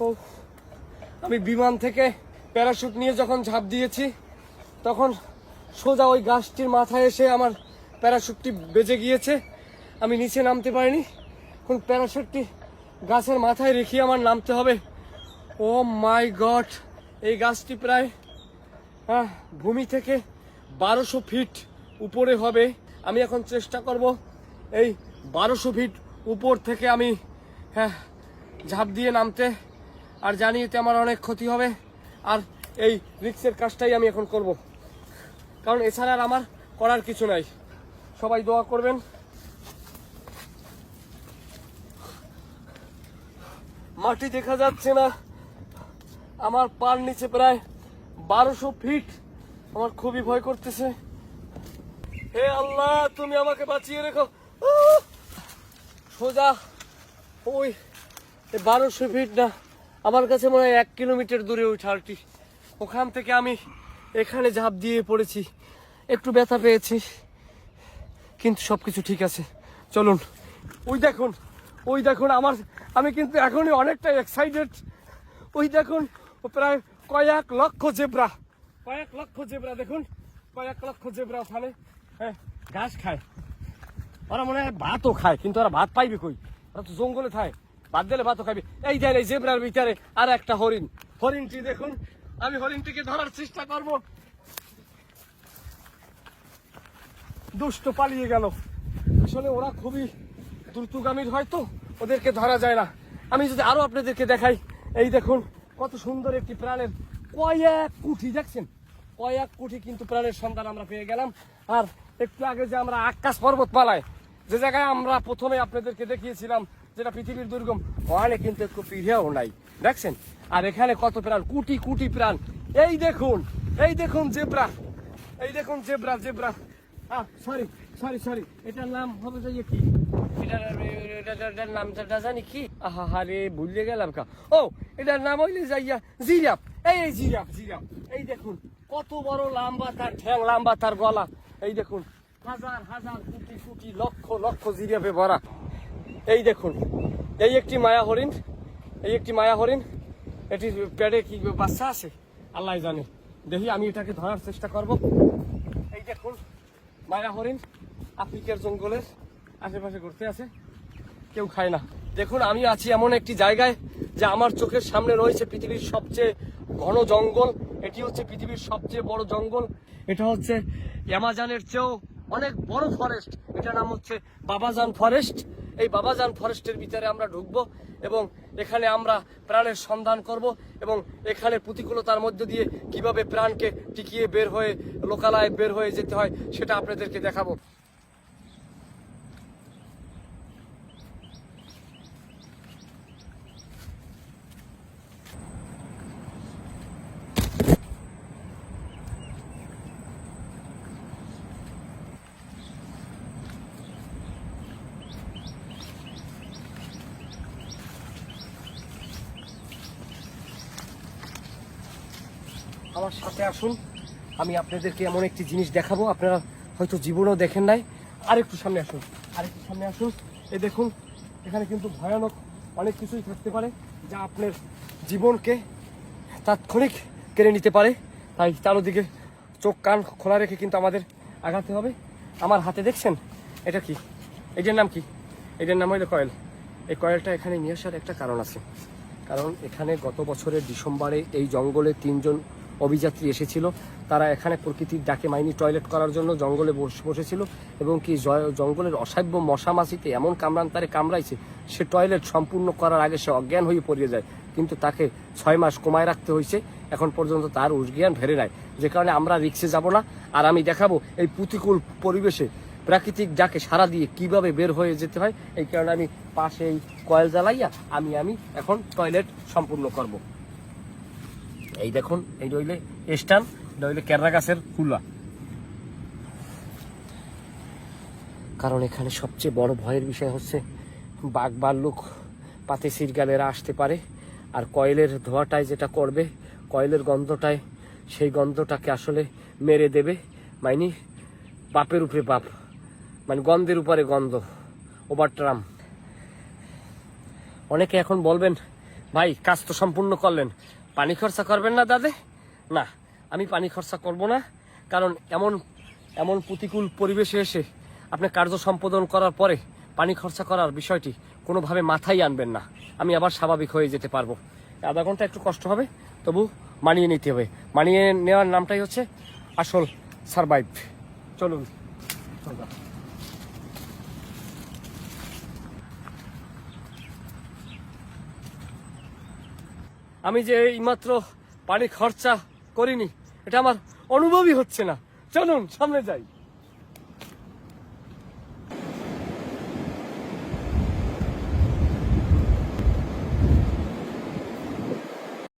ও, আমি বিমান থেকে প্যারাশুট নিয়ে যখন ঝাঁপ দিয়েছি তখন সোজা ওই গাছটির মাথায় এসে আমার প্যারাশুটটি বেজে গিয়েছে, আমি নিচে নামতে পারিনি। এখন প্যারাশুটটি গাছের মাথায় রেখে আমার নামতে হবে। ও মাই গড, এই গাছটি প্রায় ভূমি থেকে 1200 ফিট উপরে হবে। আমি এখন চেষ্টা করব এই 1200 ফিট উপর থেকে আমি ঝাঁপ দিয়ে নামতে, আর জানি এতে আমার অনেক ক্ষতি হবে। আর এই রিস্কের কাজটাই আমি এখন করব, কারণ এছাড়া আর আমার করার কিছু নাই। সবাই দোয়া করবেন। মাটি দেখা যাচ্ছে না, আমার পার নিচে প্রায় 1200 ফিট। আমার খুবই ভয় করতেছে। হে আল্লাহ, তুমি আমাকে বাঁচিয়ে রেখো। সোজা ওই 1200 ফিট না, আমার কাছে মনে হয় 1 কিলোমিটার দূরে ওই ঠালটি। ওখান থেকে আমি এখানে ঝাঁপ দিয়ে পড়েছি, একটু ব্যথা পেয়েছি, কিন্তু সবকিছু ঠিক আছে। চলুন, ওই দেখুন, ওই দেখুন আমি কিন্তু এখনই অনেকটা এক্সাইটেড। ওই দেখুন, প্রায় কয়েক লক্ষ জেব্রা দেখুন, কয়েক লক্ষ জেব্রা ওখানে ঘাস খায়। ওরা মনে হয় ভাতও খায়, কিন্তু ওরা ভাত পাইবে কই? ওরা তো জঙ্গলে থাকে, ভাত দিলে ভাতও খাবে। এই দেন, এই জেব্রার ভিতরে আর একটা হরিণটি দেখুন। আমি হরিণটিকে ধরার চেষ্টা করব। দুষ্ট পালিয়ে গেল। আসলে ওরা খুবই দ্রুতগামীর, হয়তো ওদেরকে ধরা যায় না। আমি যদি আরো আপনাদেরকে দেখাই, এই দেখুন কত সুন্দর একটি প্রাণের কয়েক কোটি, দেখছেন কয়েক কোটি কিন্তু প্রাণের সন্ধান আমরা পেয়ে গেলাম। আর একটু আগে যে আমরা আকাশ পর্বতমালায় যে জায়গায় আমরা প্রথমে আপনাদেরকে দেখিয়েছিলাম, যেটা পৃথিবীর দুর্গম, ওখানে কিন্তু একটু পিড়েও নাই, দেখছেন। আর এখানে কত প্রাণ, কোটি কোটি প্রাণ। এই দেখুন, এই দেখুন জেব্রা, এই দেখুন জেব্রা। সরি, এটার নাম হবে যে কি, এটার নামটা জানি কি, আরে ভুলে গেলাম কা। ও, এটার নাম হইলে যাইয়া জিরাফ। এই জিরাফ, এই দেখুন কত বড় লম্বা তার ঠ্যাং, লম্বা তার গলা। এই দেখুন হাজার হাজার কোটি কোটি লক্ষ লক্ষ জিরাফে ভরা। এই দেখুন, এই একটি মায়া হরিণ, এটি পেটে কি বাচ্চা আছে আল্লাহ জানে। দেখি, আমি এটাকে ধরার চেষ্টা করব। এই দেখুন মায়া হরিণ আফ্রিকার জঙ্গলের আশেপাশে ঘুরতে আছে, কেউ খায় না। দেখুন, আমি আছি এমন একটি জায়গায় যে আমার চোখের সামনে রয়েছে পৃথিবীর সবচেয়ে ঘন জঙ্গল। এটি হচ্ছে পৃথিবীর সবচেয়ে বড় জঙ্গল। এটা হচ্ছে অ্যামাজনের চেয়েও অনেক বড় ফরেস্ট। এটার নাম হচ্ছে বাবাজান ফরেস্ট। এই বাবাজান ফরেস্টের ভিতরে আমরা ঢুকবো এবং এখানে আমরা প্রাণের সন্ধান করব এবং এখানে প্রতিকূলতার মধ্য দিয়ে কিভাবে প্রাণকে টিকিয়ে লোকালয়ে বের হয়ে যেতে হয় সেটা আপনাদেরকে দেখাবো। আমার সাথে আসুন, আমি আপনাদেরকে এমন একটি জিনিস দেখাবো আপনারা হয়তো জীবনেও দেখেন নাই। আরেকটু সামনে আসুন। এই দেখুন, এখানে কিন্তু ভয়ানক অনেক কিছুই থাকতে পারে যা আপনার জীবনকে তাৎক্ষণিক কেড়ে নিতে পারে। তাই চারদিকে চোখ কান খোলা রেখে কিন্তু আমাদের আগাতে হবে। আমার হাতে দেখছেন এটা কি, এটার নাম কি? এটার নাম হইলো কয়েল। এই কয়েলটা এখানে নিয়ে আসার একটা কারণ আছে, কারণ এখানে গত বছরের ডিসেম্বরে এই জঙ্গলে 3 জন অভিযাত্রী এসেছিল। তারা এখানে প্রকৃতির ডাকে মাইনি টয়লেট করার জন্য জঙ্গলে বসেছিল এবং কি জঙ্গলের অসাধ্য মশা মাছিতে এমন কামড়াইছে, সে টয়লেট সম্পূর্ণ করার আগে সে অজ্ঞান হয়ে পড়ে যায়। কিন্তু তাকে 6 মাস কমায় রাখতে হয়েছে, এখন পর্যন্ত তার জ্ঞান ফেরে নাই। যে কারণে আমরা রিক্সে যাব না। আর আমি দেখাবো এই প্রতিকূল পরিবেশে প্রাকৃতিক ডাকে সারা দিয়ে কিভাবে বের হয়ে যেতে হয়। এই কারণে আমি পাশে এই কয়েল জ্বালাইয়া আমি এখন টয়লেট সম্পূর্ণ করব। এই দেখুন, এই রইলে স্টান, রইলে কেররা গাছের ফুলা। কারণ এখানে সবচেয়ে বড় ভয়ের বিষয় হচ্ছে বাঘ ভাল্লুক পাতে সিরগালেরা আসতে পারে। আর কয়েলের ধোঁয়াটায় যেটা করবে, কয়েলের গন্ধটায়, সেই গন্ধটাকে আসলে মেরে দেবে। মানে বাপের উপরে বাপ, মানে গন্ধের উপরে গন্ধ, ওভারট্রাম। অনেকে এখন বলবেন ভাই কাজ তো সম্পূর্ণ করলেন, পানি খরচা করবেন না দাদে? না, আমি পানি খরচা করব না, কারণ এমন এমন প্রতিকূল পরিবেশে এসে আপনি কার্য সম্পাদন করার পরে পানি খরচা করার বিষয়টি কোনোভাবে মাথায় আনবেন না। আমি আবার স্বাভাবিক হয়ে যেতে পারবো। আধা ঘন্টা একটু কষ্ট হবে, তবু মানিয়ে নিতে হবে। মানিয়ে নেওয়ার নামটাই হচ্ছে আসল সারভাইভ। চলুন। আমি যে এইমাত্র পানি খরচা করিনি, এটা আমার অনুভবই হচ্ছে না। চলুন সামনে যাই।